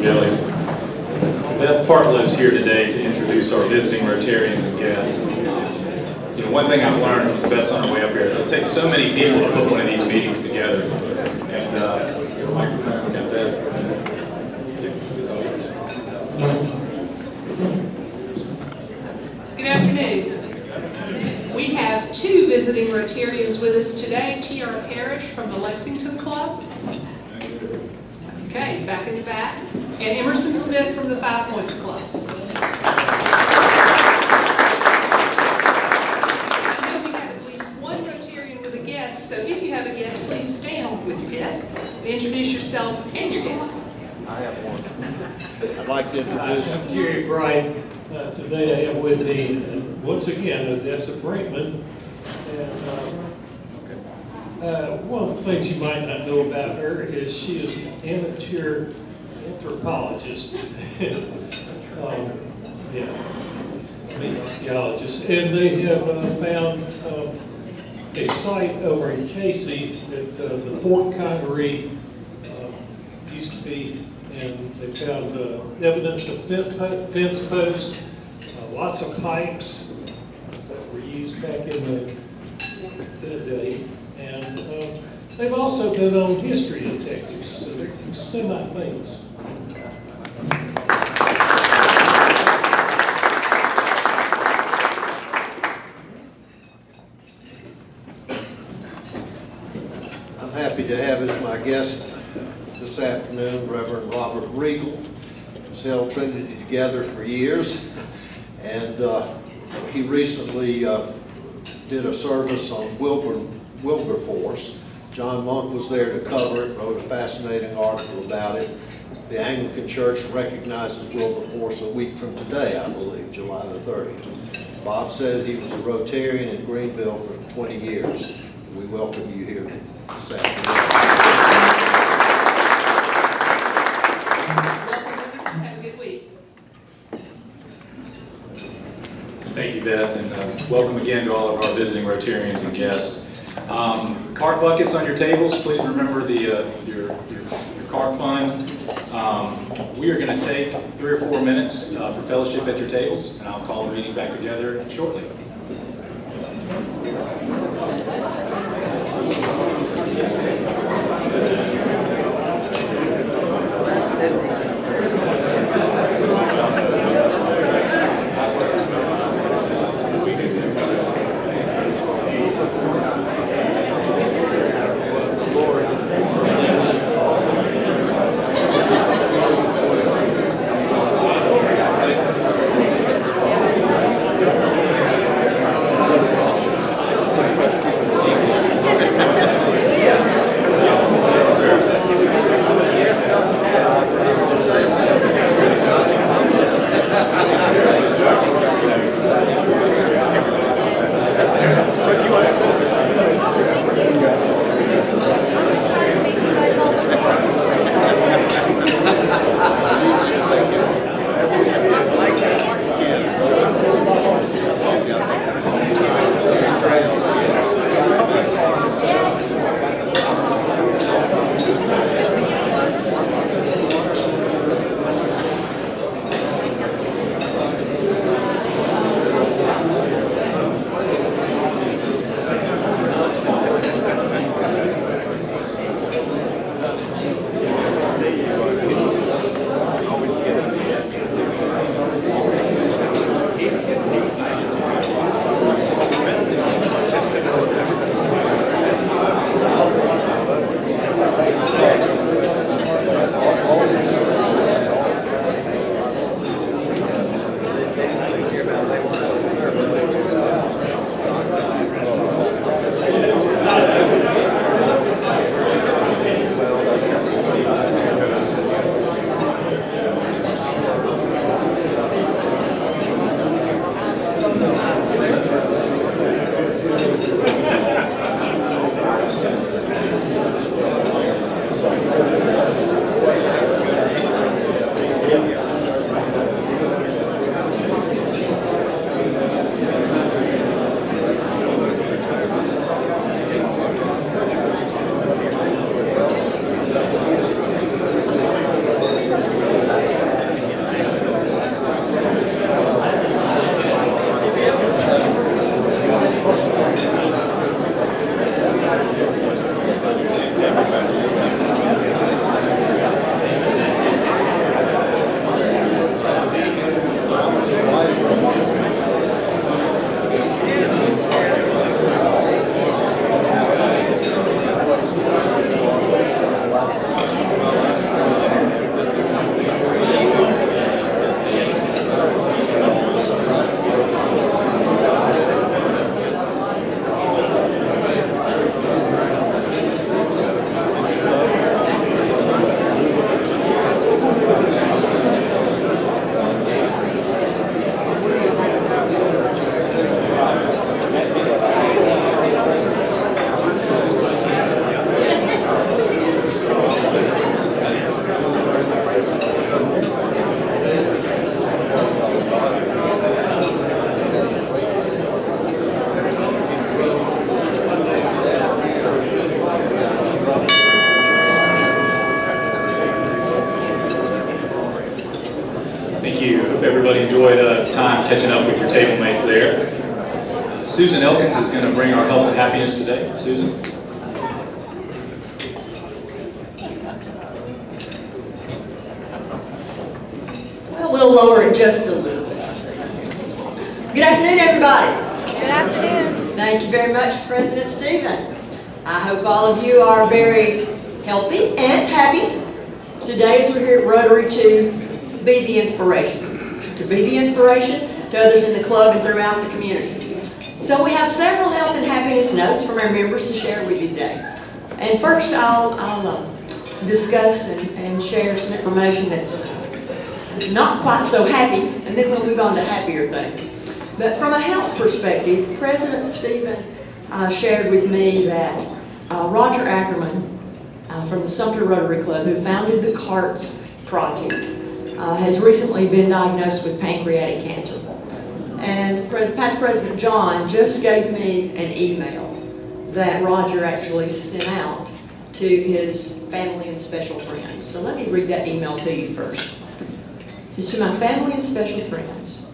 Billy. Beth Partlow's here today to introduce our visiting Rotarians and guests. You know, one thing I've learned was Beth's on her way up here. It takes so many people to put one of these meetings together. And your microphone, got Beth. Good afternoon. We have two visiting Rotarians with us today, T.R. Parrish from the Lexington Club. Okay, back in the back. And Emerson Smith from the 5 Points Club. I know we have at least one Rotarian with a guest, so if you have a guest, please stand with your guest and introduce yourself and your guest. I have one. I'd like to introduce. I'm Jerry Bright. Today I have with me, once again, Odessa Brinkman. And one of the things you might not know about her is she is an amateur anthropologist. Archaeologist. And they have found a site over in Casey that the Fort Congaree used to be. And they found evidence of fence posts, lots of pipes that were used back in the day. And they've also been on history detectives, so they're semi-famous. I'm happy to have as my guest this afternoon Reverend Robert Regal, who's held Trinity together for years, and he recently did a service on Wilberforce. John Monk was there to cover it, wrote a fascinating article about it. The Anglican Church recognizes Wilberforce a week from today, I believe, July the 30th. Bob said he was a Rotarian in Greenville for 20 years. We welcome you here this afternoon. Have a good week. Thank you, Beth, and welcome again to all of our visiting Rotarians and guests. Card buckets on your tables. Please remember your card fund. We are going to take 3 or 4 minutes for fellowship at your tables, and I'll call the meeting back together shortly. catching up with your table mates there. Susan Elkins is going to bring our health and happiness today. Susan? Well, we'll lower it just a little bit. Good afternoon, everybody. Good afternoon. Thank you very much, President Stephen. I hope all of you are very healthy and happy today as we're here at Rotary to be the inspiration. To be the inspiration to others in the club and throughout the community. So we have several health and happiness notes from our members to share with you today. And first I'll discuss and share some information that's not quite so happy, and then we'll move on to happier things. But from a health perspective, President Stephen shared with me that Roger Ackerman from the Sumter Rotary Club, who founded the CARTS project, has recently been diagnosed with pancreatic cancer. And past President John just gave me an email that Roger actually sent out to his family and special friends. So let me read that email to you first. It says, "To my family and special friends,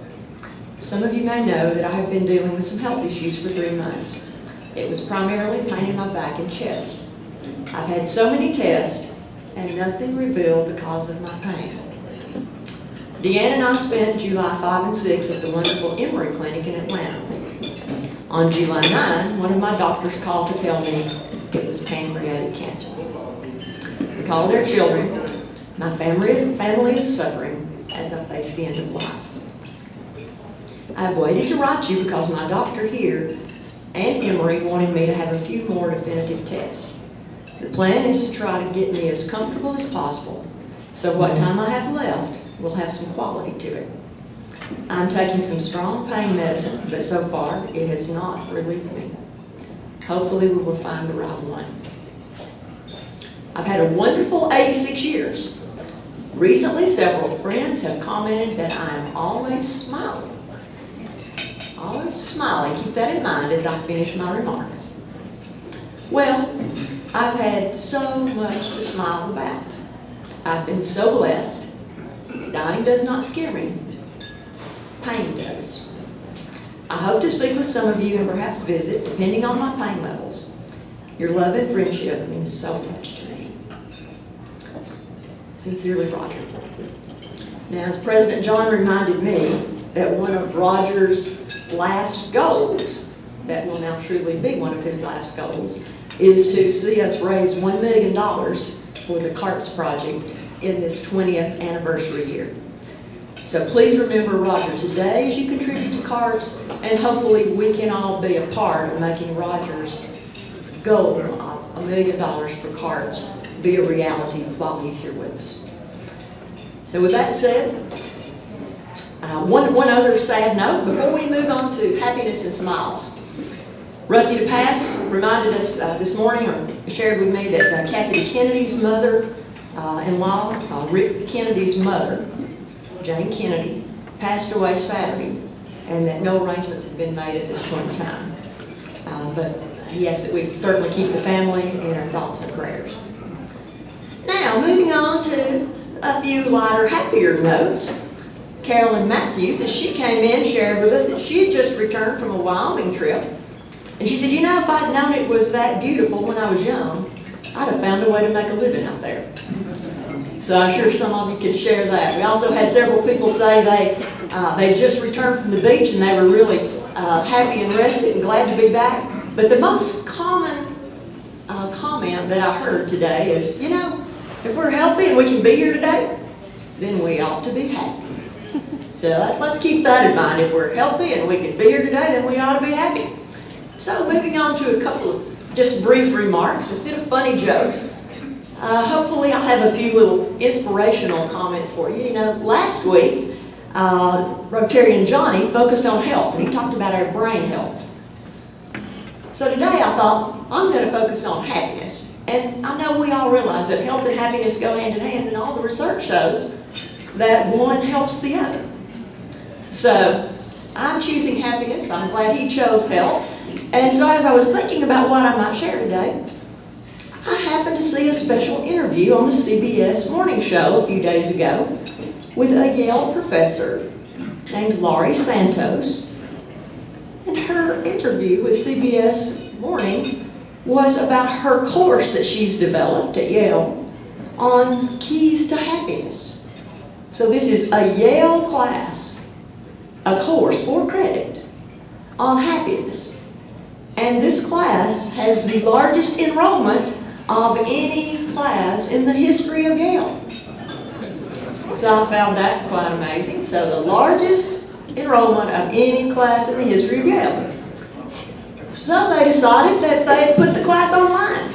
some of you may know that I have been dealing with some health issues for 3 months. It was primarily pain in my back and chest. I've had so many tests and nothing revealed the cause of my pain. Deanne and I spent July 5 and 6 at the wonderful Emory Clinic in Atlanta. On July 9, one of my doctors called to tell me it was pancreatic cancer. We called their children. My family is suffering as I face the end of life. I've waited to write you because my doctor here and Emory wanted me to have a few more definitive tests. The plan is to try to get me as comfortable as possible, so what time I have left will have some quality to it. I'm taking some strong pain medicine, but so far it has not relieved me. Hopefully we will find the right one. I've had a wonderful 86 years. Recently, several friends have commented that I am always smiling. Always smiling. Keep that in mind as I finish my remarks. Well, I've had so much to smile about. I've been so blessed. Dying does not scare me. Pain does. I hope to speak with some of you and perhaps visit, depending on my pain levels. Your love and friendship means so much to me. Sincerely, Roger." Now, as President John reminded me that one of Roger's last goals, that will now truly be one of his last goals, is to see us raise $1 million for the CARTS project in this 20th anniversary year. So please remember Roger today as you contribute to CARTS, and hopefully we can all be a part of making Roger's goal of $1 million for CARTS be a reality while he's here with us. So with that said, one other sad note before we move on to happiness and smiles. Rusty DePass reminded us this morning, or shared with me, that Kathy Kennedy's mother-in-law, Rick Kennedy's mother, Jane Kennedy, passed away Saturday, and that no arrangements have been made at this point in time. But he asks that we certainly keep the family in our thoughts and prayers. Now, moving on to a few lighter, happier notes. Carolyn Matthews, as she came in, shared with us that she had just returned from a Wyoming trip. And she said, you know, if I'd known it was that beautiful when I was young, I'd have found a way to make a living out there. So I'm sure some of you could share that. We also had several people say they just returned from the beach and they were really happy and rested and glad to be back. But the most common comment that I heard today is, you know, if we're healthy and we can be here today, then we ought to be happy. So let's keep that in mind. If we're healthy and we can be here today, then we ought to be happy. So moving on to a couple of just brief remarks instead of funny jokes. Hopefully I'll have a few little inspirational comments for you. You know, last week, Rotarian Johnny focused on health, and he talked about our brain health. So today I thought, I'm going to focus on happiness. And I know we all realize that health and happiness go hand in hand, and all the research shows that one helps the other. So I'm choosing happiness. I'm glad he chose health. And so as I was thinking about what I might share today, I happened to see a special interview on the CBS morning show a few days ago with a Yale professor named Laurie Santos. And her interview with CBS Morning was about her course that she's developed at Yale on keys to happiness. So this is a Yale class, a course for credit on happiness. And this class has the largest enrollment of any class in the history of Yale. So I found that quite amazing. So the largest enrollment of any class in the history of Yale. So they decided that they'd put the class online.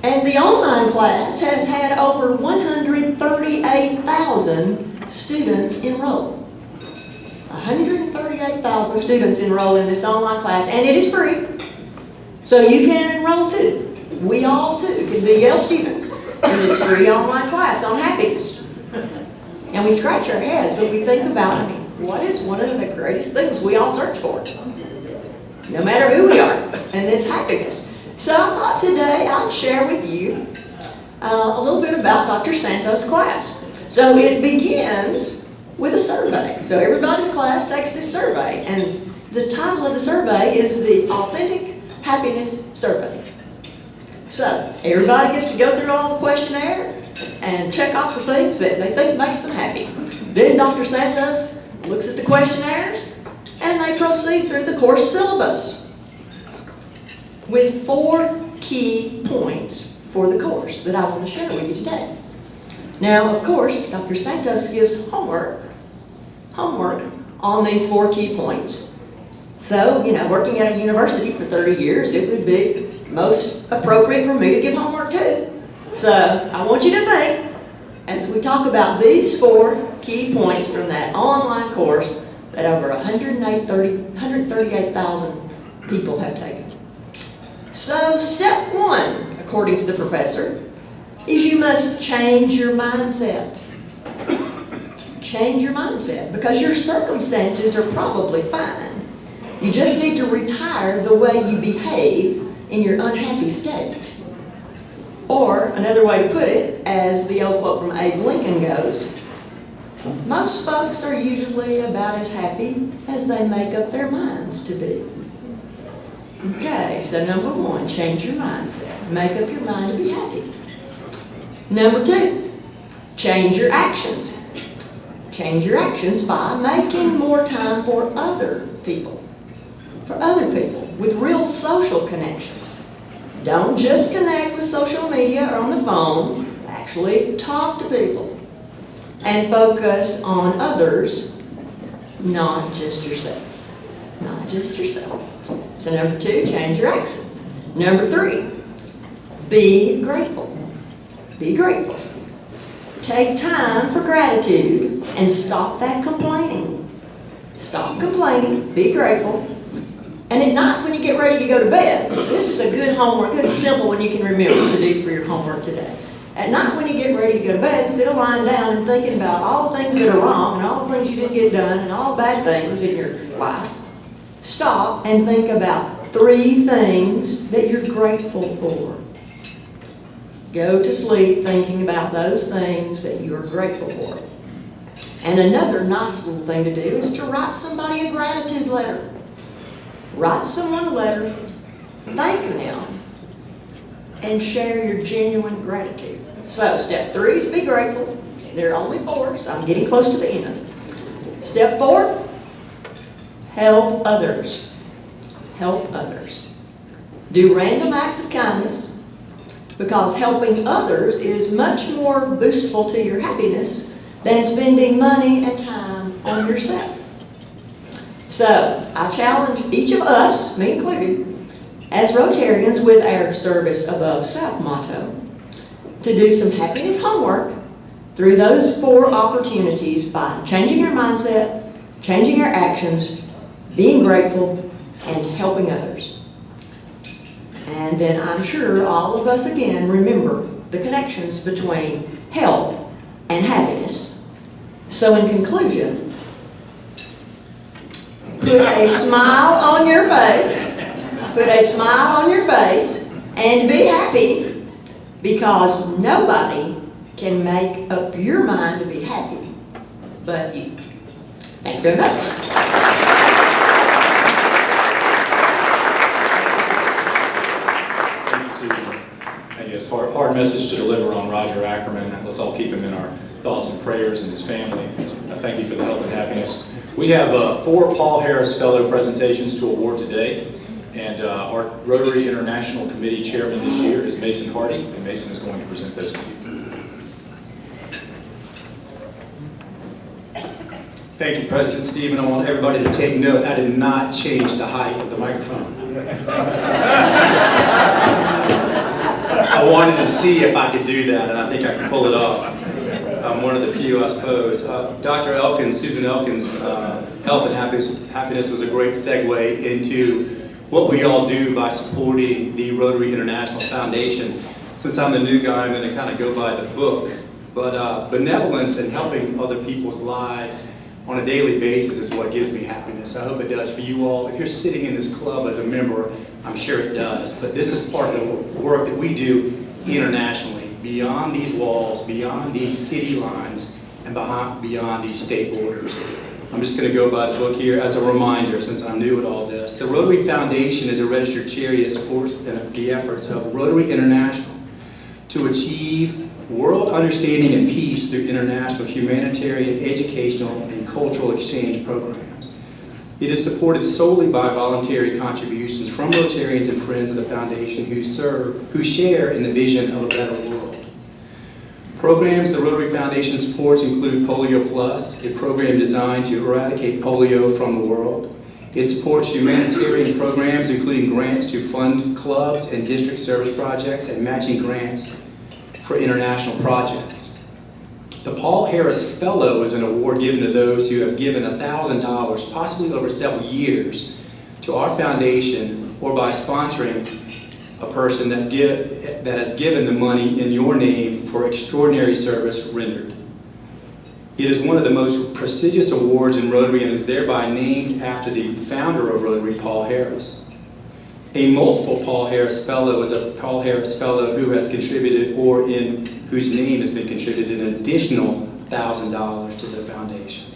And the online class has had over 138,000 students enroll. 138,000 students enroll in this online class, and it is free. So you can enroll too. We all too can be Yale students in this free online class on happiness. And we scratch our heads, but we think about, what is one of the greatest things we all search for? No matter who we are, and it's happiness. So I thought today I'd share with you a little bit about Dr. Santos' class. So it begins with a survey. So everybody in the class takes this survey, and the title of the survey is the Authentic Happiness Survey. So everybody gets to go through all the questionnaire and check off the things that they think makes them happy. Then Dr. Santos looks at the questionnaires, and they proceed through the course syllabus with 4 key points for the course that I want to share with you today. Now, of course, Dr. Santos gives homework on these 4 key points. So, working at a university for 30 years, it would be most appropriate for me to give homework too. So, I want you to think, as we talk about these 4 key points from that online course that over 138,000 people have taken. So, step 1, according to the professor, is you must change your mindset. Change your mindset, because your circumstances are probably fine. You just need to retire the way you behave in your unhappy state. Or, another way to put it, as the old quote from Abe Lincoln goes, most folks are usually about as happy as they make up their minds to be. Okay, so number 1, change your mindset. Make up your mind to be happy. Number 2, change your actions. Change your actions by making more time for other people. For other people with real social connections. Don't just connect with social media or on the phone. Actually talk to people. And focus on others, not just yourself. Not just yourself. So number 2, change your actions. Number 3, be grateful. Be grateful. Take time for gratitude and stop that complaining. Stop complaining, be grateful. And at night when you get ready to go to bed, this is a good homework, good simple one you can remember to do for your homework today. At night when you get ready to go to bed, instead of lying down and thinking about all the things that are wrong and all the things you didn't get done and all the bad things in your life, stop and think about 3 things that you're grateful for. Go to sleep thinking about those things that you're grateful for. And another nice little thing to do is to write somebody a gratitude letter. Write someone a letter, thank them, and share your genuine gratitude. So step 3 is be grateful. There are only 4, so I'm getting close to the end. Step 4, help others. Help others. Do random acts of kindness, because helping others is much more boostful to your happiness than spending money and time on yourself. So, I challenge each of us, me included, as Rotarians with our Service Above Self motto, to do some happiness homework through those 4 opportunities by changing our mindset, changing our actions, being grateful, and helping others. And then I'm sure all of us again remember the connections between help and happiness. So in conclusion, put a smile on your face, and be happy, because nobody can make up your mind to be happy but you. Thank you very much. Thank you, Susan. I guess hard message to deliver on Roger Ackerman. Let's all keep him in our thoughts and prayers and his family. Thank you for the health and happiness. We have 4 Paul Harris Fellow presentations to award today. And our Rotary International Committee Chairman this year is Mason Hardy, and Mason is going to present those to you. Thank you, President Stephen. I want everybody to take note. I did not change the height of the microphone. I wanted to see if I could do that, and I think I can pull it off. I'm one of the few, I suppose. Dr. Elkins, Susan Elkins' health and happiness was a great segue into what we all do by supporting the Rotary International Foundation. Since I'm the new guy, I'm going to kind of go by the book. But benevolence and helping other people's lives on a daily basis is what gives me happiness. I hope it does for you all. If you're sitting in this club as a member, I'm sure it does. But this is part of the work that we do internationally, beyond these walls, beyond these city lines, and beyond these state borders. I'm just going to go by the book here as a reminder, since I'm new at all this. The Rotary Foundation is a registered charity that supports the efforts of Rotary International to achieve world understanding and peace through international humanitarian, educational, and cultural exchange programs. It is supported solely by voluntary contributions from Rotarians and friends of the Foundation who share in the vision of a better world. Programs the Rotary Foundation supports include Polio Plus, a program designed to eradicate polio from the world. It supports humanitarian programs including grants to fund clubs and district service projects and matching grants for international projects. The Paul Harris Fellow is an award given to those who have given $1,000, possibly over several years, to our foundation, or by sponsoring a person that has given the money in your name for extraordinary service rendered. It is one of the most prestigious awards in Rotary and is thereby named after the founder of Rotary, Paul Harris. A multiple Paul Harris Fellow is a Paul Harris Fellow who has contributed, or in whose name has been contributed, an additional $1,000 to the foundation.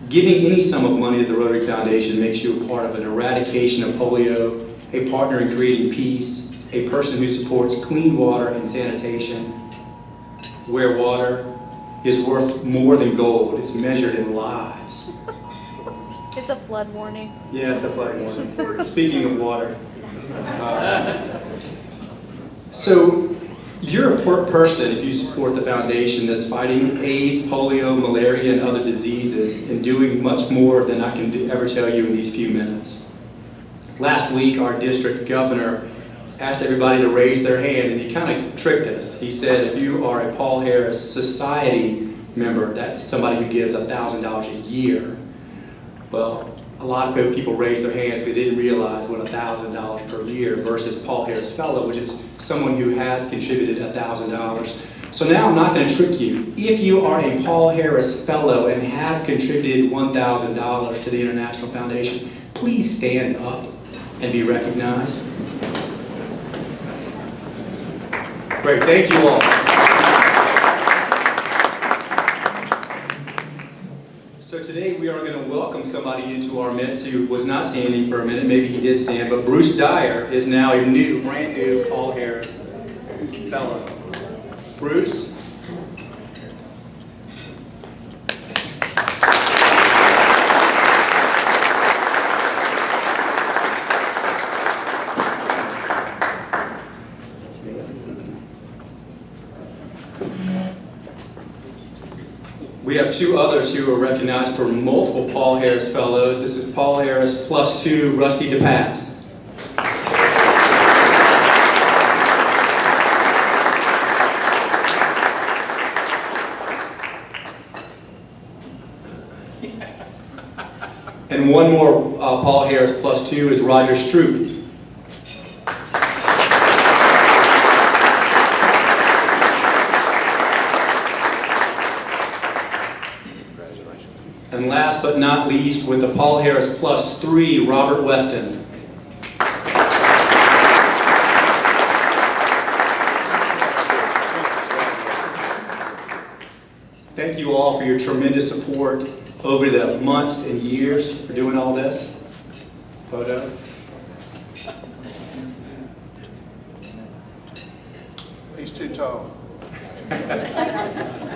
Giving any sum of money to the Rotary Foundation makes you a part of an eradication of polio, a partner in creating peace, a person who supports clean water and sanitation, where water is worth more than gold. It's measured in lives. It's a flood warning. Yeah, it's a flood warning. Speaking of water. So you're a person if you support the foundation that's fighting AIDS, polio, malaria, and other diseases and doing much more than I can ever tell you in these few minutes. Last week, our district governor asked everybody to raise their hand, and he kind of tricked us. He said, if you are a Paul Harris Society member, that's somebody who gives $1,000 a year. Well, a lot of people raised their hands but didn't realize what $1,000 per year versus Paul Harris Fellow, which is someone who has contributed $1,000. So now I'm not going to trick you. If you are a Paul Harris Fellow and have contributed $1,000 to the International Foundation, please stand up and be recognized. Great, thank you all. So today we are going to welcome somebody into our midst who was not standing for a minute, maybe he did stand, but Bruce Dyer is now a brand new Paul Harris Fellow. Bruce? We have 2 others who are recognized for multiple Paul Harris Fellows. This is Paul Harris +2, Rusty DePass. And one more Paul Harris +2 is Roger Stroop. And last but not least, with the Paul Harris +3, Robert Weston. Thank you all for your tremendous support over the months and years for doing all this. Photo. He's too tall.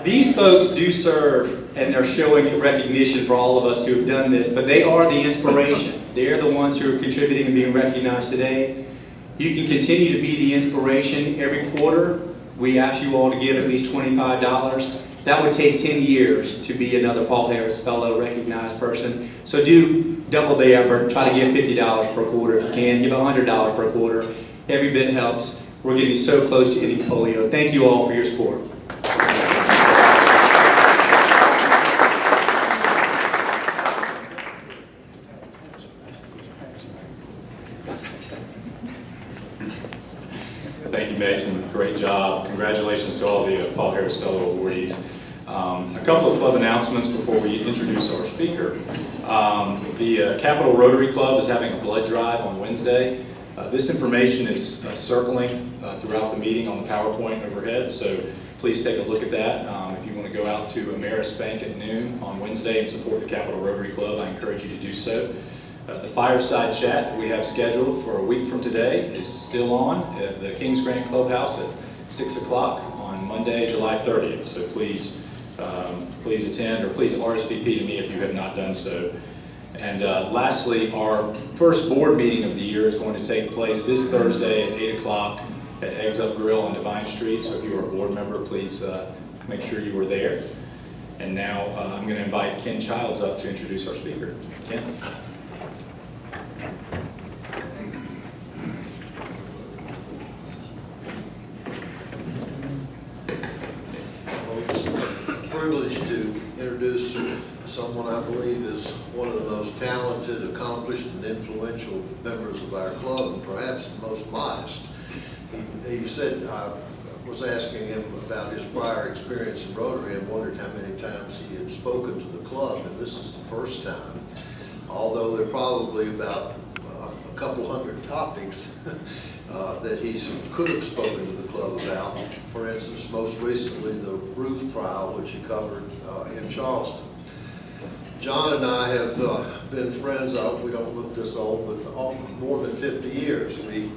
These folks do serve and are showing recognition for all of us who have done this, but they are the inspiration. They're the ones who are contributing and being recognized today. You can continue to be the inspiration. Every quarter, we ask you all to give at least $25. That would take 10 years to be another Paul Harris Fellow recognized person. So do double the effort. Try to give $50 per quarter if you can. Give $100 per quarter. Every bit helps. We're getting so close to ending polio. Thank you all for your support. Thank you, Mason. Great job. Congratulations to all the Paul Harris Fellow awardees. A couple of club announcements before we introduce our speaker. The Capitol Rotary Club is having a blood drive on Wednesday. This information is circling throughout the meeting on the PowerPoint overhead, so please take a look at that. If you want to go out to Ameris Bank at noon on Wednesday and support the Capitol Rotary Club, I encourage you to do so. The fireside chat that we have scheduled for a week from today is still on at the Kings Grand Clubhouse at 6 o'clock on Monday, July 30th. So please, please attend, or please RSVP to me if you have not done so. And lastly, our first board meeting of the year is going to take place this Thursday at 8 o'clock at Eggs Up Grill on Divine Street. So if you are a board member, please make sure you are there. And now I'm going to invite Ken Childs up to introduce our speaker. Ken? Privilege to introduce someone I believe is one of the most talented, accomplished, and influential members of our club, and perhaps the most modest. He said, I was asking him about his prior experience in Rotary and wondered how many times he had spoken to the club, and this is the first time. Although there are probably about a couple hundred topics that he could have spoken to the club about. For instance, most recently, the roof trial, which he covered in Charleston. John and I have been friends, we don't look this old, but more than 50 years. We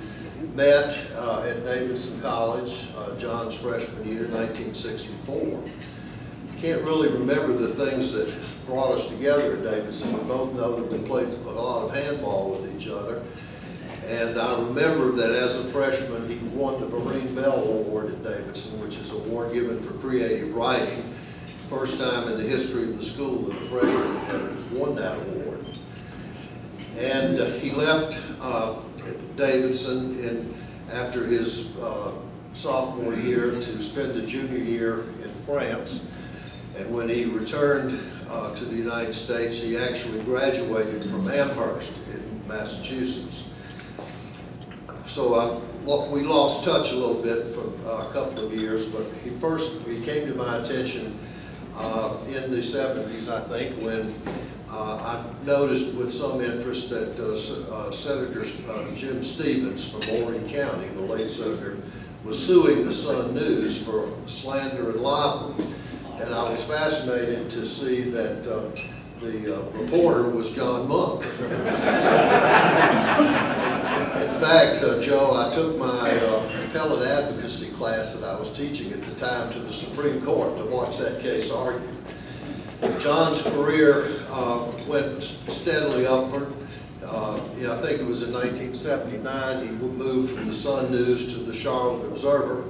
met at Davidson College, John's freshman year, 1964. Can't really remember the things that brought us together at Davidson. We both know that we played a lot of handball with each other. And I remember that as a freshman, he won the Vereen Bell Award at Davidson, which is an award given for creative writing. First time in the history of the school that a freshman had won that award. And he left Davidson after his sophomore year to spend a junior year in France. And when he returned to the United States, he actually graduated from Amherst in Massachusetts. So we lost touch a little bit for a couple of years, but he came to my attention in the 70s, I think, when I noticed with some interest that Senator Jim Stevens from Horry County, the late senator, was suing the Sun News for slander and libel. And I was fascinated to see that the reporter was John Monk. In fact, Joe, I took my appellate advocacy class that I was teaching at the time to the Supreme Court to watch that case argued. John's career went steadily upward. I think it was in 1979 he moved from the Sun News to the Charlotte Observer,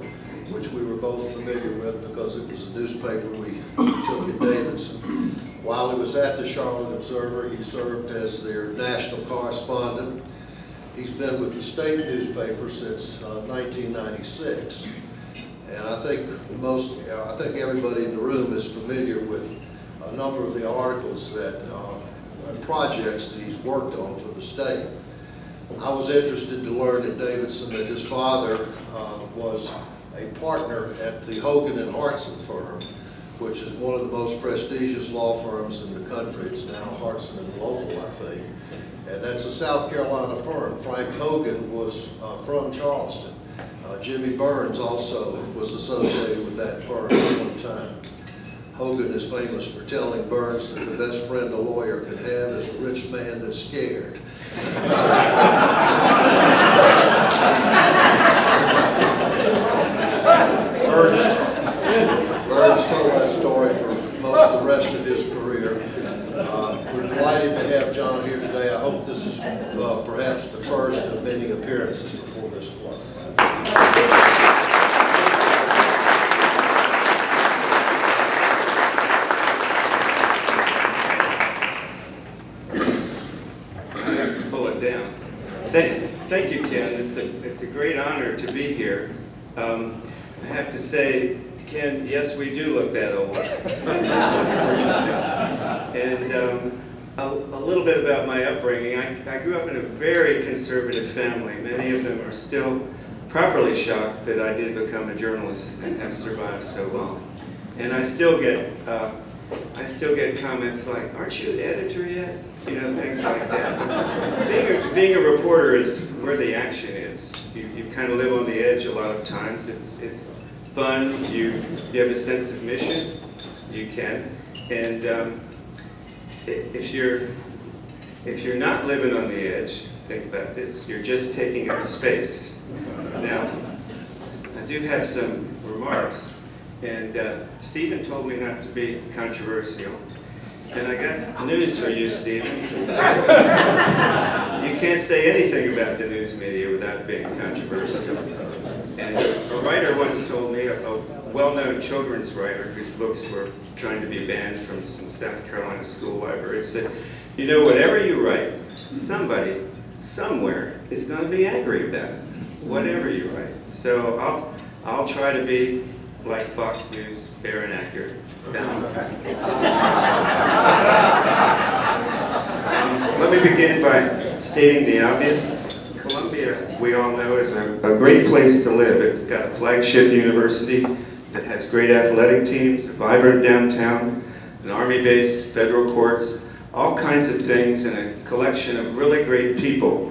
which we were both familiar with because it was a newspaper we took at Davidson. While he was at the Charlotte Observer, he served as their national correspondent. He's been with the state newspaper since 1996. And I think everybody in the room is familiar with a number of the articles and projects that he's worked on for the state. I was interested to learn at Davidson that his father was a partner at the Hogan and Hartson firm, which is one of the most prestigious law firms in the country. It's now Hartson and Lowell, I think. And that's a South Carolina firm. Frank Hogan was from Charleston. Jimmy Burns also was associated with that firm at one time. Hogan is famous for telling Burns that the best friend a lawyer can have is a rich man that's scared. Burns told that story for most of the rest of his career. We're delighted to have John here today. I hope this is perhaps the first of many appearances before this club. I have to pull it down. Thank you, Ken. It's a great honor to be here. I have to say, Ken, yes, we do look that old. And a little bit about my upbringing. I grew up in a very conservative family. Many of them are still properly shocked that I did become a journalist and have survived so long. And I still get comments like, "Aren't you an editor yet?" You know, things like that. Being a reporter is where the action is. You kind of live on the edge a lot of times. It's fun. You have a sense of mission. You can. And if you're not living on the edge, think about this. You're just taking up space. Now, I do have some remarks. And Stephen told me not to be controversial. And I got news for you, Stephen. You can't say anything about the news media without being controversial. And a writer once told me, a well-known children's writer whose books were trying to be banned from some South Carolina school libraries, that, you know, whatever you write, somebody, somewhere, is going to be angry about it. Whatever you write. So I'll try to be like Fox News, fair and accurate, balanced. Let me begin by stating the obvious. Columbia, we all know, is a great place to live. It's got a flagship university that has great athletic teams, a vibrant downtown, an Army base, federal courts, all kinds of things, and a collection of really great people.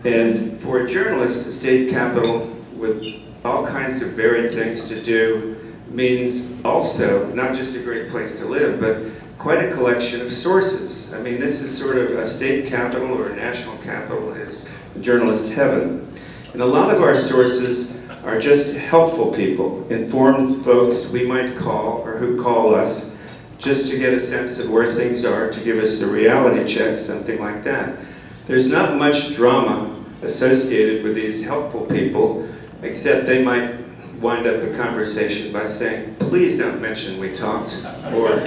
And for a journalist, the state capital with all kinds of varied things to do means also not just a great place to live, but quite a collection of sources. I mean, this is sort of a state capital or a national capital is journalist heaven. And a lot of our sources are just helpful people, informed folks we might call or who call us just to get a sense of where things are, to give us a reality check, something like that. There's not much drama associated with these helpful people, except they might wind up the conversation by saying, "Please don't mention we talked," or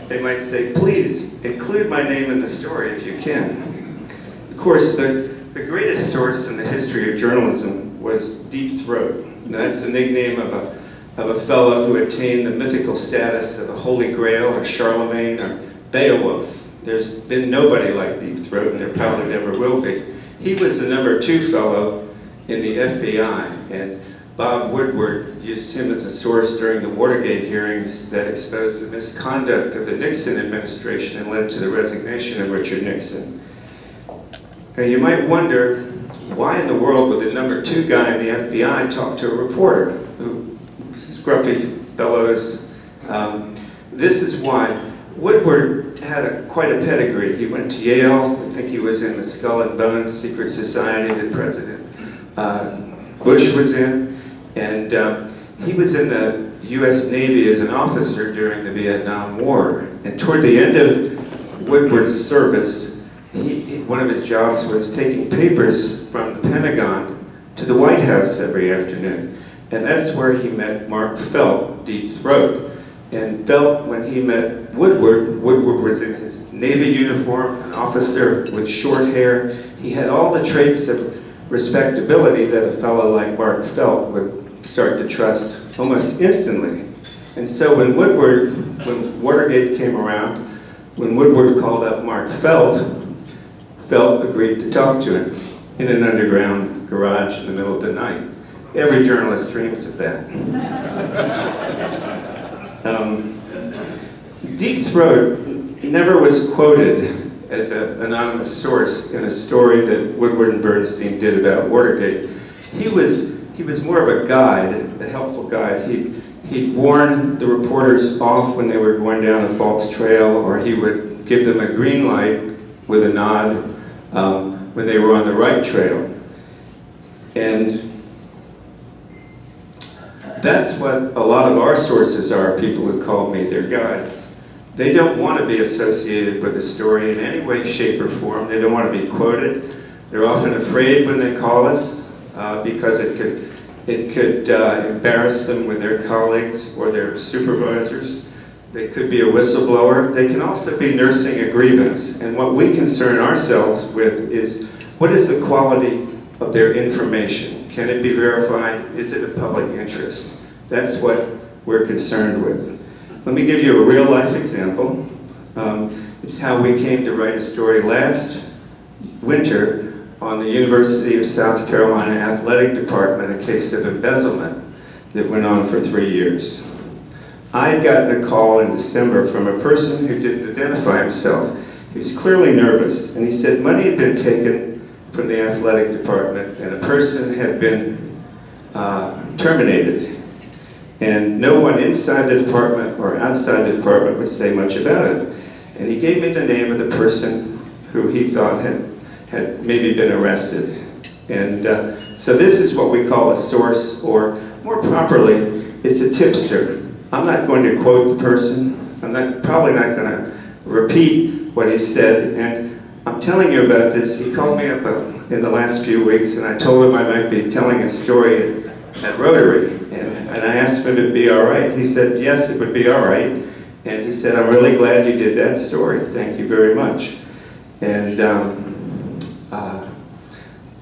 they might say, "Please include my name in the story if you can." Of course, the greatest source in the history of journalism was Deep Throat. And that's the nickname of a fellow who attained the mythical status of the Holy Grail or Charlemagne or Beowulf. There's been nobody like Deep Throat, and there probably never will be. He was the #2 fellow in the FBI, and Bob Woodward used him as a source during the Watergate hearings that exposed the misconduct of the Nixon administration and led to the resignation of Richard Nixon. Now you might wonder, why in the world would the #2 guy in the FBI talk to a reporter who scruffy fellows? This is why. Woodward had quite a pedigree. He went to Yale. I think he was in the Skull and Bones secret society that President Bush was in. And he was in the U.S. Navy as an officer during the Vietnam War. And toward the end of Woodward's service, one of his jobs was taking papers from the Pentagon to the White House every afternoon. And that's where he met Mark Felt, Deep Throat. And Felt, when he met Woodward was in his Navy uniform, an officer with short hair. He had all the traits of respectability that a fellow like Mark Felt would start to trust almost instantly. And so when Watergate came around, when Woodward called up Mark Felt agreed to talk to him in an underground garage in the middle of the night. Every journalist dreams of that. Deep Throat never was quoted as an anonymous source in a story that Woodward and Bernstein did about Watergate. He was more of a guide, a helpful guide. He'd warn the reporters off when they were going down a false trail, or he would give them a green light with a nod when they were on the right trail. And that's what a lot of our sources are, people who call me their guides. They don't want to be associated with a story in any way, shape, or form. They don't want to be quoted. They're often afraid when they call us because it could embarrass them with their colleagues or their supervisors. They could be a whistleblower. They can also be nursing a grievance. And what we concern ourselves with is, what is the quality of their information? Can it be verified? Is it a public interest? That's what we're concerned with. Let me give you a real life example. It's how we came to write a story last winter on the University of South Carolina Athletic Department, a case of embezzlement that went on for 3 years. I had gotten a call in December from a person who didn't identify himself. He was clearly nervous, and he said money had been taken from the athletic department and a person had been terminated. And no one inside the department or outside the department would say much about it. And he gave me the name of the person who he thought had maybe been arrested. And so this is what we call a source, or more properly, it's a tipster. I'm not going to quote the person. I'm probably not going to repeat what he said. And I'm telling you about this. He called me up in the last few weeks, and I told him I might be telling a story at Rotary. And I asked him if it'd be all right. He said, yes, it would be all right. And he said, I'm really glad you did that story. Thank you very much. And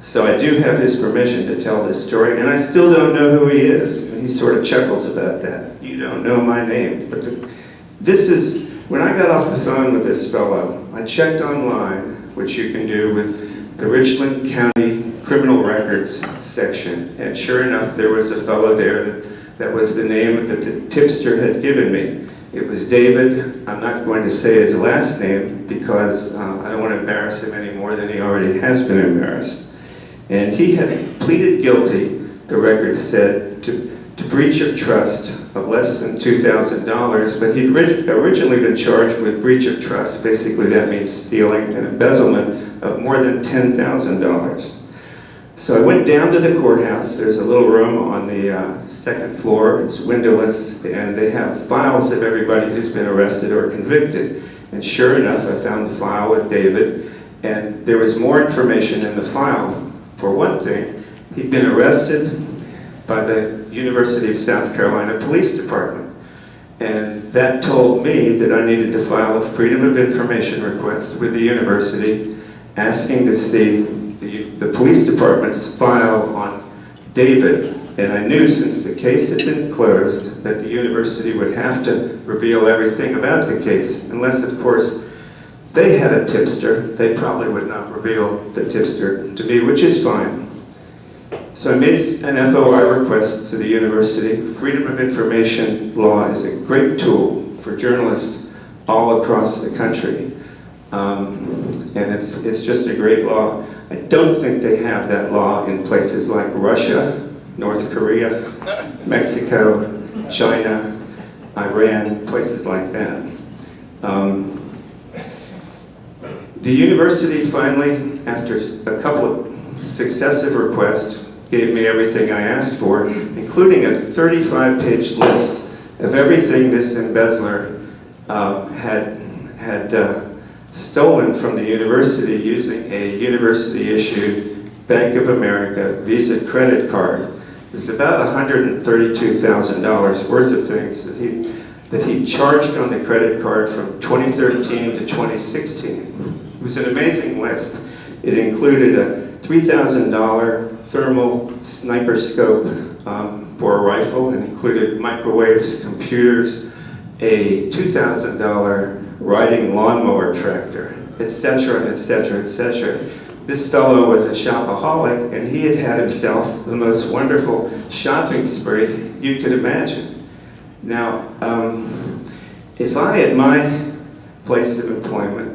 so I do have his permission to tell this story, and I still don't know who he is. And he sort of chuckles about that. You don't know my name. But this is, when I got off the phone with this fellow, I checked online, which you can do with the Richland County Criminal Records section, and sure enough, there was a fellow there that was the name that the tipster had given me. It was David. I'm not going to say his last name because I don't want to embarrass him any more than he already has been embarrassed. And he had pleaded guilty, the record said, to breach of trust of less than $2,000, but he'd originally been charged with breach of trust. Basically, that means stealing and embezzlement of more than $10,000. So I went down to the courthouse. There's a little room on the second floor. It's windowless, and they have files of everybody who's been arrested or convicted. And sure enough, I found the file with David, and there was more information in the file. For one thing, he'd been arrested by the University of South Carolina Police Department. And that told me that I needed to file a Freedom of Information request with the university, asking to see the police department's file on David. And I knew, since the case had been closed, that the university would have to reveal everything about the case, unless, of course, they had a tipster. They probably would not reveal the tipster to me, which is fine. So I made an FOI request to the university. Freedom of Information law is a great tool for journalists all across the country. And it's just a great law. I don't think they have that law in places like Russia, North Korea, Mexico, China, Iran, places like that. The university finally, after a couple of successive requests, gave me everything I asked for, including a 35-page list of everything this embezzler had stolen from the university using a university-issued Bank of America Visa credit card. It was about $132,000 worth of things that he charged on the credit card from 2013 to 2016. It was an amazing list. It included a $3,000 thermal sniper scope for a rifle, and included microwaves, computers, a $2,000 riding lawnmower tractor, etc., etc., etc. This fellow was a shopaholic, and he had himself the most wonderful shopping spree you could imagine. Now, if I, at my place of employment,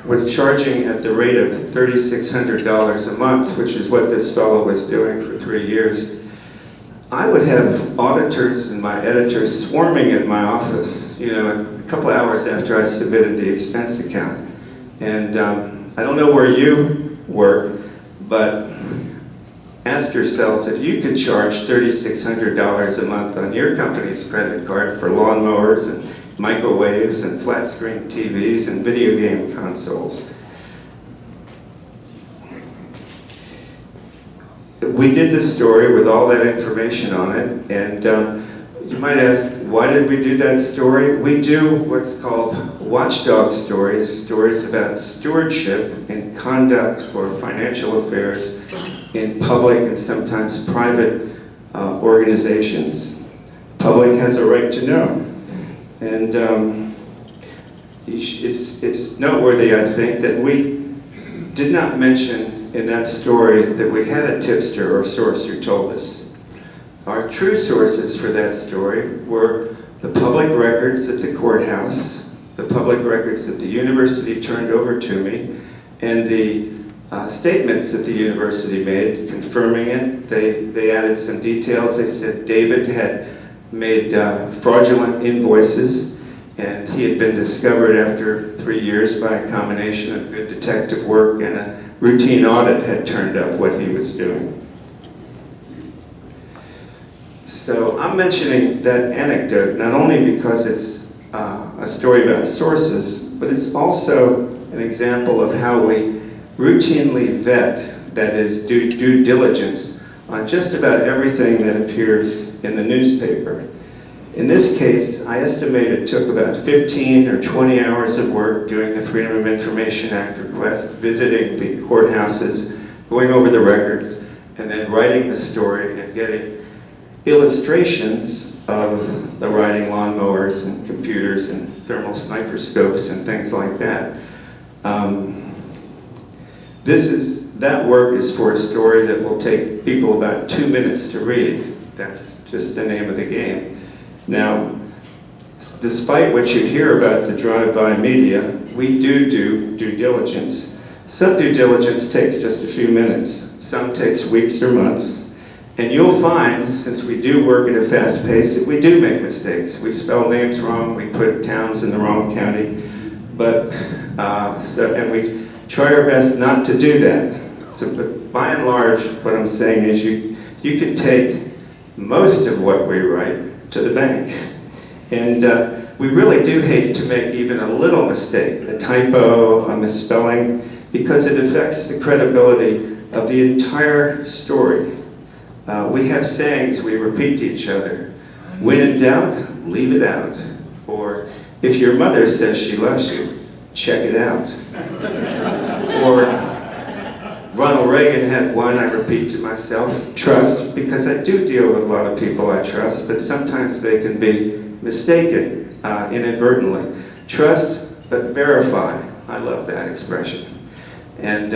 was charging at the rate of $3,600 a month, which is what this fellow was doing for 3 years, I would have auditors and my editors swarming at my office, you know, a couple of hours after I submitted the expense account. And I don't know where you work, but ask yourselves if you could charge $3,600 a month on your company's credit card for lawnmowers and microwaves and flat screen TVs and video game consoles. We did this story with all that information on it, and you might ask, why did we do that story? We do what's called watchdog stories, stories about stewardship and conduct or financial affairs in public and sometimes private organizations. Public has a right to know. And it's noteworthy, I think, that we did not mention in that story that we had a tipster or source who told us. Our true sources for that story were the public records at the courthouse, the public records that the university turned over to me, and the statements that the university made confirming it. They added some details. They said David had made fraudulent invoices, and he had been discovered after 3 years by a combination of good detective work and a routine audit had turned up what he was doing. So I'm mentioning that anecdote not only because it's a story about sources, but it's also an example of how we routinely vet, that is, do due diligence on just about everything that appears in the newspaper. In this case, I estimate it took about 15 or 20 hours of work doing the Freedom of Information Act request, visiting the courthouses, going over the records, and then writing the story and getting illustrations of the riding lawnmowers and computers and thermal sniper scopes and things like that. That work is for a story that will take people about 2 minutes to read. That's just the name of the game. Now, despite what you hear about the drive-by media, we do due diligence. Some due diligence takes just a few minutes. Some takes weeks or months. And you'll find, since we do work at a fast pace, that we do make mistakes. We spell names wrong, we put towns in the wrong county, and we try our best not to do that. So, but by and large, what I'm saying is you can take most of what we write to the bank. And we really do hate to make even a little mistake, a typo, a misspelling, because it affects the credibility of the entire story. We have sayings we repeat to each other. When in doubt, leave it out. Or, if your mother says she loves you, check it out. Or, Ronald Reagan had one I repeat to myself, trust, because I do deal with a lot of people I trust, but sometimes they can be mistaken inadvertently. Trust, but verify. I love that expression. And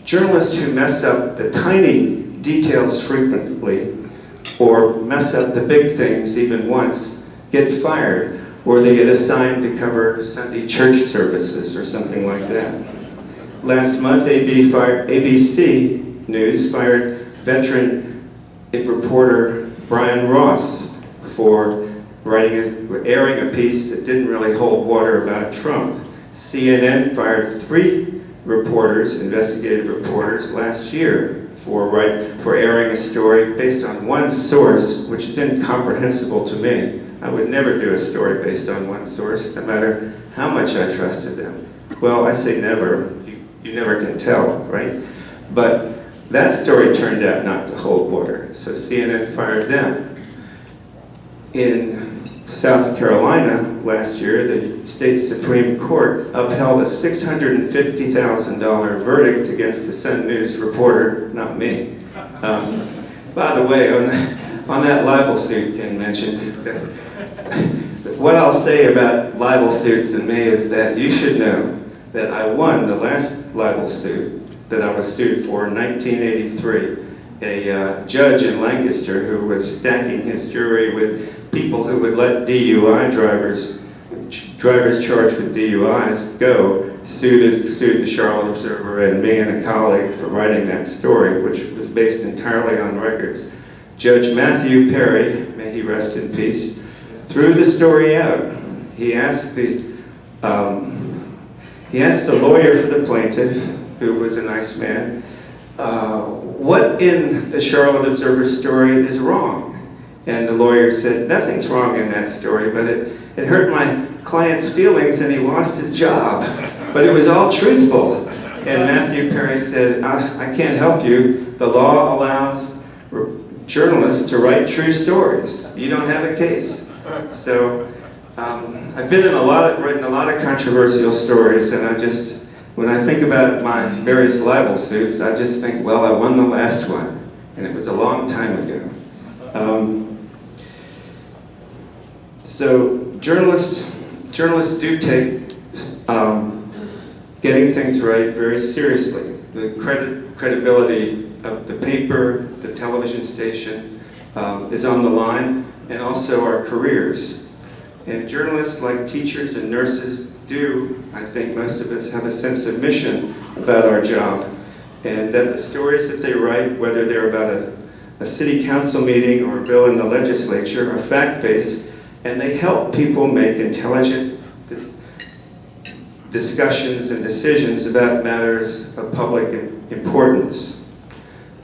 journalists who mess up the tiny details frequently, or mess up the big things even once, get fired, or they get assigned to cover Sunday church services or something like that. Last month, ABC News fired veteran reporter Brian Ross for airing a piece that didn't really hold water about Trump. CNN fired 3 reporters, investigative reporters, last year for airing a story based on one source, which is incomprehensible to me. I would never do a story based on one source, no matter how much I trusted them. Well, I say never. You never can tell, right? But that story turned out not to hold water, so CNN fired them. In South Carolina last year, the state Supreme Court upheld a $650,000 verdict against the Sun News reporter, not me. By the way, on that libel suit Ken mentioned, what I'll say about libel suits and me is that you should know that I won the last libel suit that I was sued for in 1983. A judge in Lancaster who was stacking his jury with people who would let DUI drivers charged with DUIs go, sued the Charlotte Observer and me and a colleague for writing that story, which was based entirely on records. Judge Matthew Perry, may he rest in peace, threw the story out. He asked the lawyer for the plaintiff, who was a nice man, what in the Charlotte Observer story is wrong? And the lawyer said, nothing's wrong in that story, but it hurt my client's feelings and he lost his job. But it was all truthful. And Matthew Perry said, I can't help you. The law allows journalists to write true stories. You don't have a case. So I've been in written a lot of controversial stories, and when I think about my various libel suits, I just think, well, I won the last one, and it was a long time ago. So journalists do take getting things right very seriously. The credibility of the paper, the television station is on the line, and also our careers. And journalists, like teachers and nurses, do, I think most of us, have a sense of mission about our job, and that the stories that they write, whether they're about a city council meeting or a bill in the legislature, are fact-based, and they help people make intelligent discussions and decisions about matters of public importance.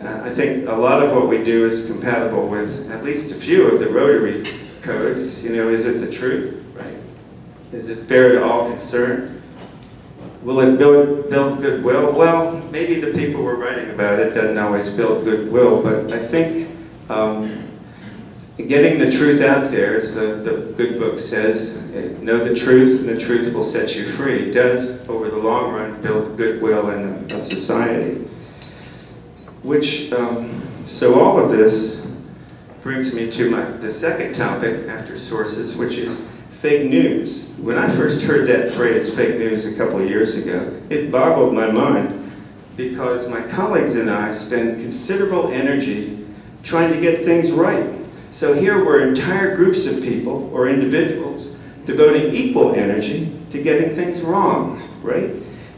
I think a lot of what we do is compatible with at least a few of the Rotary codes. You know, is it the truth, right? Is it fair to all concerned? Will it build goodwill? Well, maybe the people we're writing about it doesn't always build goodwill, but I think getting the truth out there, as the good book says, know the truth and the truth will set you free, does, over the long run, build goodwill in a society. So all of this brings me to the second topic after sources, which is fake news. When I first heard that phrase, fake news, a couple of years ago, it boggled my mind because my colleagues and I spend considerable energy trying to get things right. So here were entire groups of people or individuals devoting equal energy to getting things wrong, right?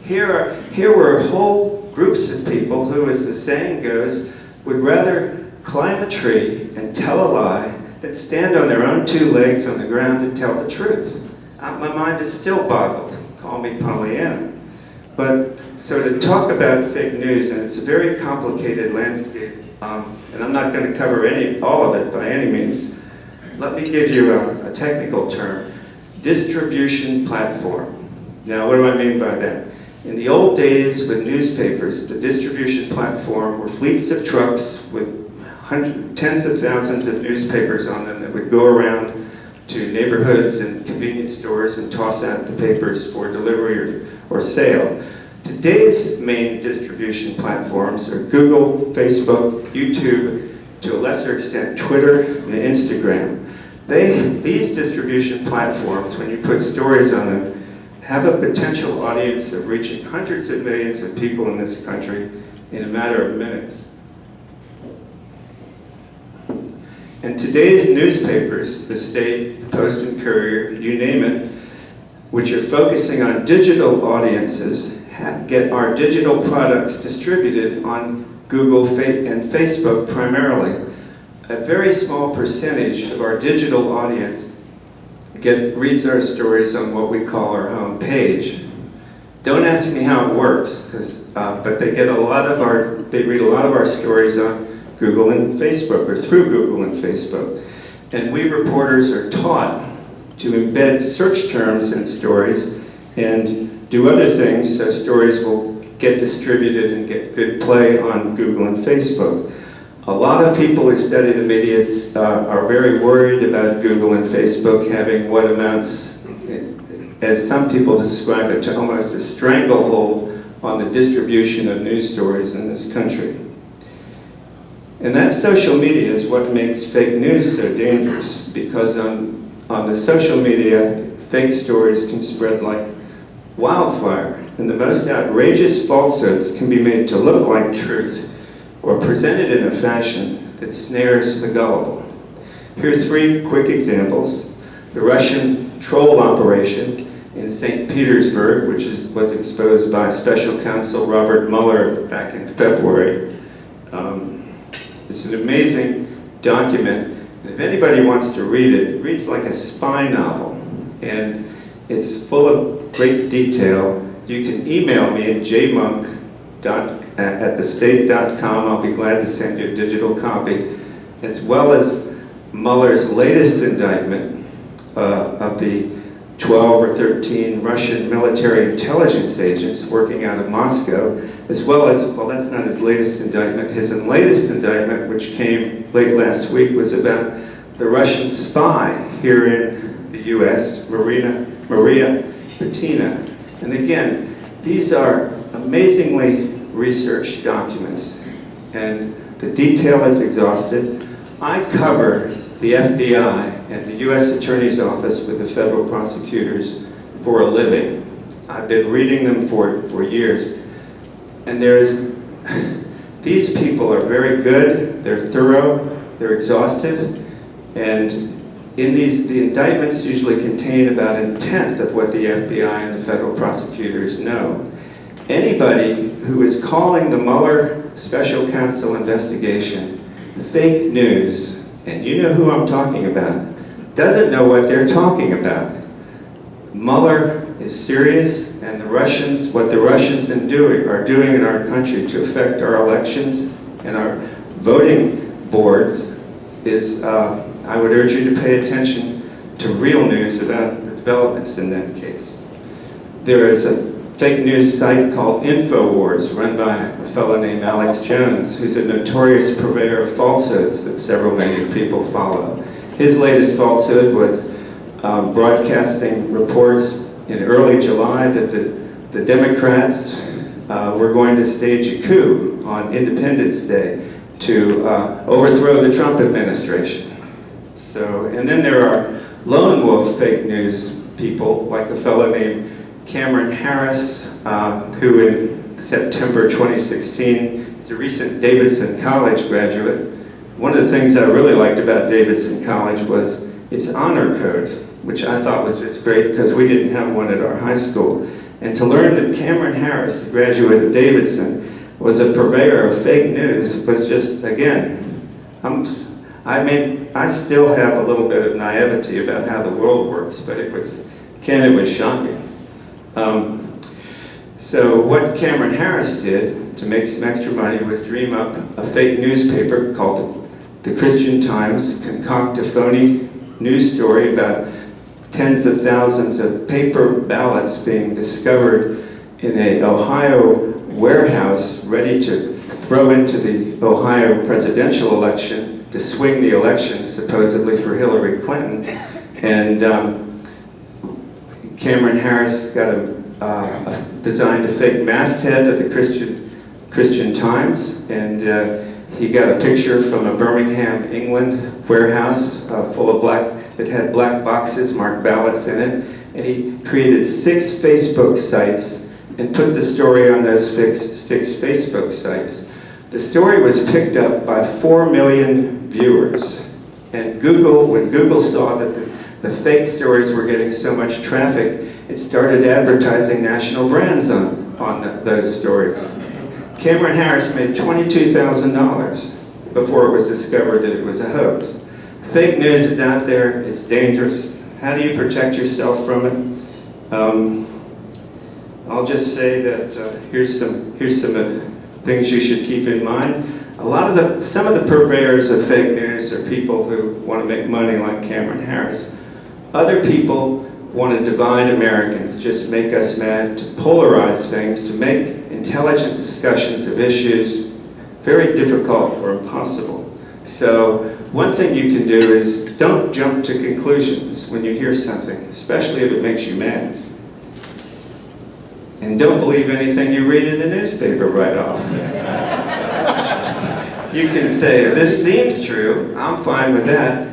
Here were whole groups of people who, as the saying goes, would rather climb a tree and tell a lie than stand on their own two legs on the ground and tell the truth. My mind is still boggled. Call me Pollyanna. But so to talk about fake news, and it's a very complicated landscape, and I'm not going to cover all of it by any means. Let me give you a technical term: distribution platform. Now, what do I mean by that? In the old days with newspapers, the distribution platform were fleets of trucks with tens of thousands of newspapers on them that would go around to neighborhoods and convenience stores and toss out the papers for delivery or sale. Today's main distribution platforms are Google, Facebook, YouTube, to a lesser extent Twitter and Instagram. These distribution platforms, when you put stories on them, have a potential audience of reaching hundreds of millions of people in this country in a matter of minutes. And today's newspapers, the State, the Post and Courier, you name it, which are focusing on digital audiences, get our digital products distributed on Google and Facebook primarily. A very small percentage of our digital audience reads our stories on what we call our home page. Don't ask me how it works, but they read a lot of our stories on Google and Facebook, or through Google and Facebook. And we reporters are taught to embed search terms in stories and do other things so stories will get distributed and get good play on Google and Facebook. A lot of people who study the media are very worried about Google and Facebook having what amounts, as some people describe it, to almost a stranglehold on the distribution of news stories in this country. And that social media is what makes fake news so dangerous, because on the social media, fake stories can spread like wildfire, and the most outrageous falsehoods can be made to look like truth or presented in a fashion that snares the gullible. Here are three quick examples. The Russian troll operation in St. Petersburg, which was exposed by Special Counsel Robert Mueller back in February. It's an amazing document. And if anybody wants to read it, it reads like a spy novel. And it's full of great detail. You can email me at jmonk@thestate.com. I'll be glad to send you a digital copy, as well as Mueller's latest indictment of the 12 or 13 Russian military intelligence agents working out of Moscow, as well as, well, that's not his latest indictment. His latest indictment, which came late last week, was about the Russian spy here in the U.S., Maria Butina. And again, these are amazingly researched documents, and the detail is exhausted. I cover the FBI and the U.S. Attorney's Office with the federal prosecutors for a living. I've been reading them for years. And these people are very good, they're thorough, they're exhaustive, and the indictments usually contain about 1/10 of what the FBI and the federal prosecutors know. Anybody who is calling the Mueller Special Counsel investigation fake news, and you know who I'm talking about, doesn't know what they're talking about. Mueller is serious, and what the Russians are doing in our country to affect our elections and our voting boards is, I would urge you to pay attention to real news about the developments in that case. There is a fake news site called InfoWars, run by a fellow named Alex Jones, who's a notorious purveyor of falsehoods that many people follow. His latest falsehood was broadcasting reports in early July that the Democrats were going to stage a coup on Independence Day to overthrow the Trump administration. So, and then there are lone wolf fake news people, like a fellow named Cameron Harris, who in September 2016 is a recent Davidson College graduate. One of the things I really liked about Davidson College was its honor code, which I thought was just great because we didn't have one at our high school. And to learn that Cameron Harris, a graduate of Davidson, was a purveyor of fake news was just, again, I still have a little bit of naivety about how the world works, but it was shocking. So what Cameron Harris did to make some extra money was dream up a fake newspaper called the Christian Times, concoct a phony news story about tens of thousands of paper ballots being discovered in an Ohio warehouse ready to throw into the Ohio presidential election to swing the election supposedly for Hillary Clinton. And Cameron Harris designed a fake masthead of the Christian Times, and he got a picture from a Birmingham, England warehouse full of it had black boxes marked ballots in it, and he created 6 Facebook sites and put the story on those 6 Facebook sites. The story was picked up by 4 million viewers, and when Google saw that the fake stories were getting so much traffic, it started advertising national brands on those stories. Cameron Harris made $22,000 before it was discovered that it was a hoax. Fake news is out there, it's dangerous. How do you protect yourself from it? I'll just say that here's some things you should keep in mind. Some of the purveyors of fake news are people who want to make money like Cameron Harris. Other people want to divide Americans, just make us mad, to polarize things, to make intelligent discussions of issues very difficult or impossible. So one thing you can do is don't jump to conclusions when you hear something, especially if it makes you mad. And don't believe anything you read in a newspaper right off. You can say, this seems true, I'm fine with that.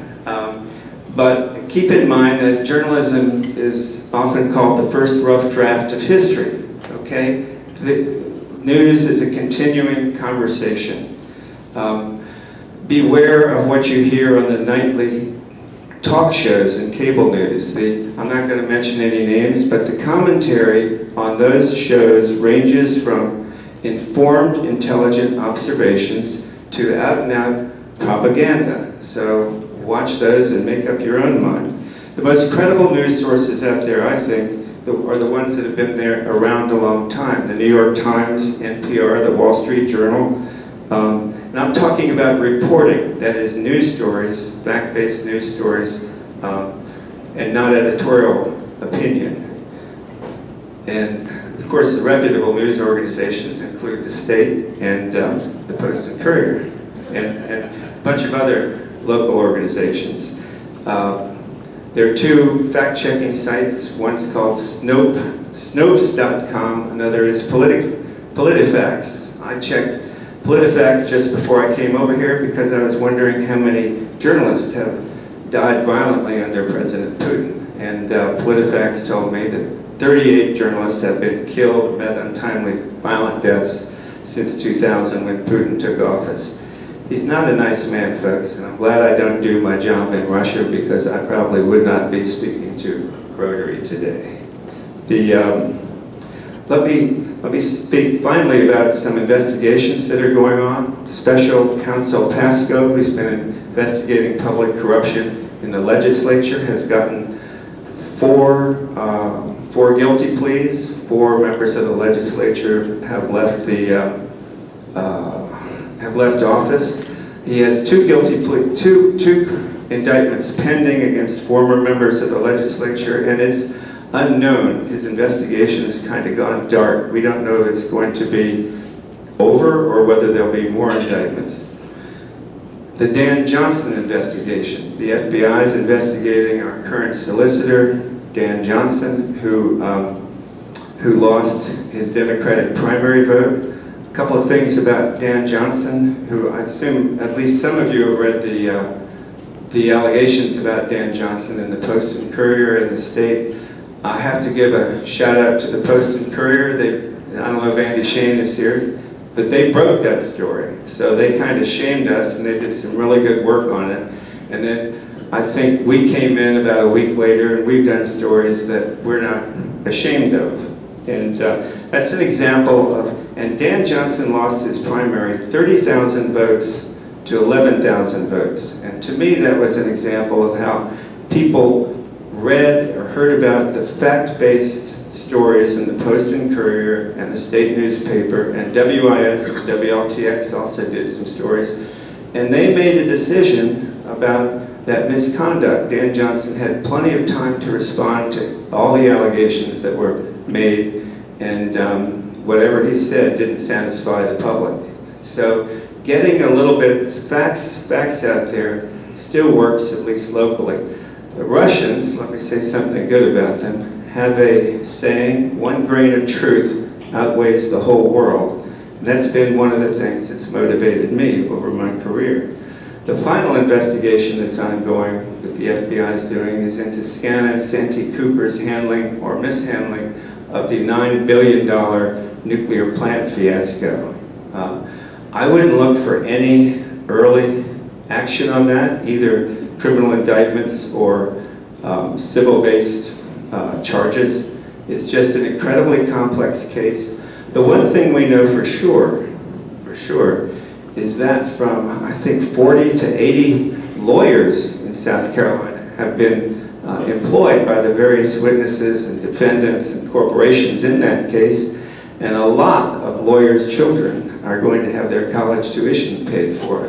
But keep in mind that journalism is often called the first rough draft of history, okay? The news is a continuing conversation. Beware of what you hear on the nightly talk shows and cable news. I'm not going to mention any names, but the commentary on those shows ranges from informed, intelligent observations to out-and-out propaganda. So watch those and make up your own mind. The most credible news sources out there, I think, are the ones that have been there around a long time. The New York Times, NPR, the Wall Street Journal. And I'm talking about reporting, that is news stories, fact-based news stories, and not editorial opinion. And of course, the reputable news organizations include the State and the Post and Courier, and a bunch of other local organizations. There are two fact-checking sites. One's called Snopes.com, another is PolitiFacts. I checked PolitiFacts just before I came over here because I was wondering how many journalists have died violently under President Putin. And PolitiFacts told me that 38 journalists have been killed, met untimely violent deaths since 2000 when Putin took office. He's not a nice man, folks, and I'm glad I don't do my job in Russia because I probably would not be speaking to Rotary today. Let me speak finally about some investigations that are going on. Special Counsel Pascoe, who's been investigating public corruption in the legislature, has gotten four guilty pleas. 4 members of the legislature have left office. He has two indictments pending against former members of the legislature, and it's unknown. His investigation has kind of gone dark. We don't know if it's going to be over or whether there'll be more indictments. The Dan Johnson investigation. The FBI is investigating our current solicitor, Dan Johnson, who lost his Democratic primary vote. A couple of things about Dan Johnson, who I assume at least some of you have read the allegations about Dan Johnson in the Post and Courier and the State. I have to give a shout out to the Post and Courier. I don't know if Andy Shane is here, but they broke that story. So they kind of shamed us and they did some really good work on it. And then I think we came in about a week later and we've done stories that we're not ashamed of. And that's an example of, and Dan Johnson lost his primary 30,000 votes to 11,000 votes. And to me, that was an example of how people read or heard about the fact-based stories in the Post and Courier and the State newspaper, and WIS and WLTX also did some stories. And they made a decision about that misconduct. Dan Johnson had plenty of time to respond to all the allegations that were made, and whatever he said didn't satisfy the public. So getting a little bit facts out there still works, at least locally. The Russians, let me say something good about them, have a saying, one grain of truth outweighs the whole world. And that's been one of the things that's motivated me over my career. The final investigation that's ongoing that the FBI is doing is into Scanlon Santee Cooper's handling or mishandling of the $9 billion nuclear plant fiasco. I wouldn't look for any early action on that, either criminal indictments or civil-based charges. It's just an incredibly complex case. The one thing we know for sure, is that from, I think, 40 to 80 lawyers in South Carolina have been employed by the various witnesses and defendants and corporations in that case, and a lot of lawyers' children are going to have their college tuition paid for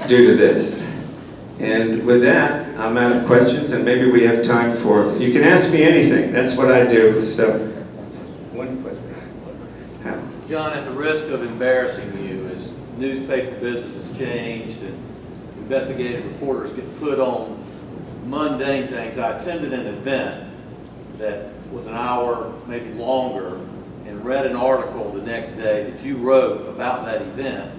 due to this. And with that, I'm out of questions, and maybe we have time for, you can ask me anything, that's what I do, so. One question. How? John, at the risk of embarrassing you, as newspaper business has changed and investigative reporters get put on mundane things, I attended an event that was an hour, maybe longer, and read an article the next day that you wrote about that event,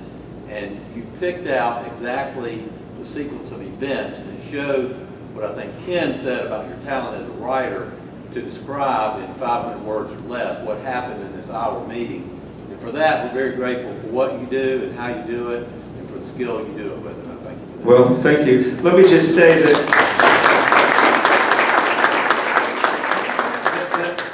and you picked out exactly the sequence of events, and it showed what I think Ken said about your talent as a writer to describe in 500 words or less what happened in this hour meeting. And for that, we're very grateful for what you do and how you do it, and for the skill you do it with. And I thank you for that. Well, thank you. Let me just say that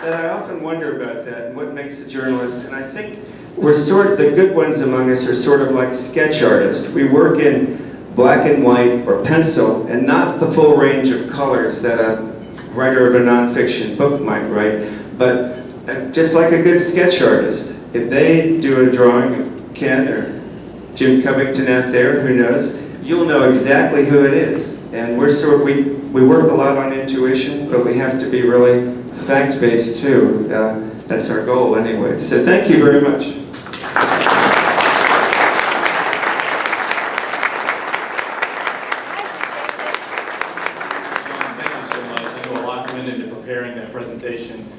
I often wonder about that and what makes a journalist. And I think the good ones among us are sort of like sketch artists. We work in black and white or pencil, and not the full range of colors that a writer of a nonfiction book might write, but just like a good sketch artist. If they do a drawing of Ken or Jim Covington out there, who knows, you'll know exactly who it is. And we work a lot on intuition, but we have to be really fact-based too. That's our goal anyway. So thank you very much. John, thank you so much. I know a lot went into preparing that presentation.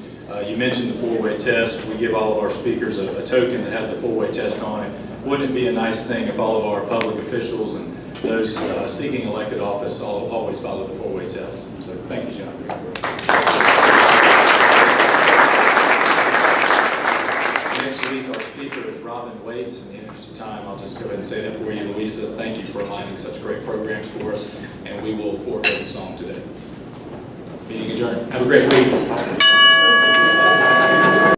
You mentioned the four-way test. We give all of our speakers a token that has the four-way test on it. Wouldn't it be a nice thing if all of our public officials and those seeking elected office always follow the four-way test? So thank you, John. Next week, our speaker is Robin Waits. In the interest of time, I'll just go ahead and say that for you. Louisa, thank you for aligning such great programs for us, and we will forego the song today. Meeting adjourned. Have a great week.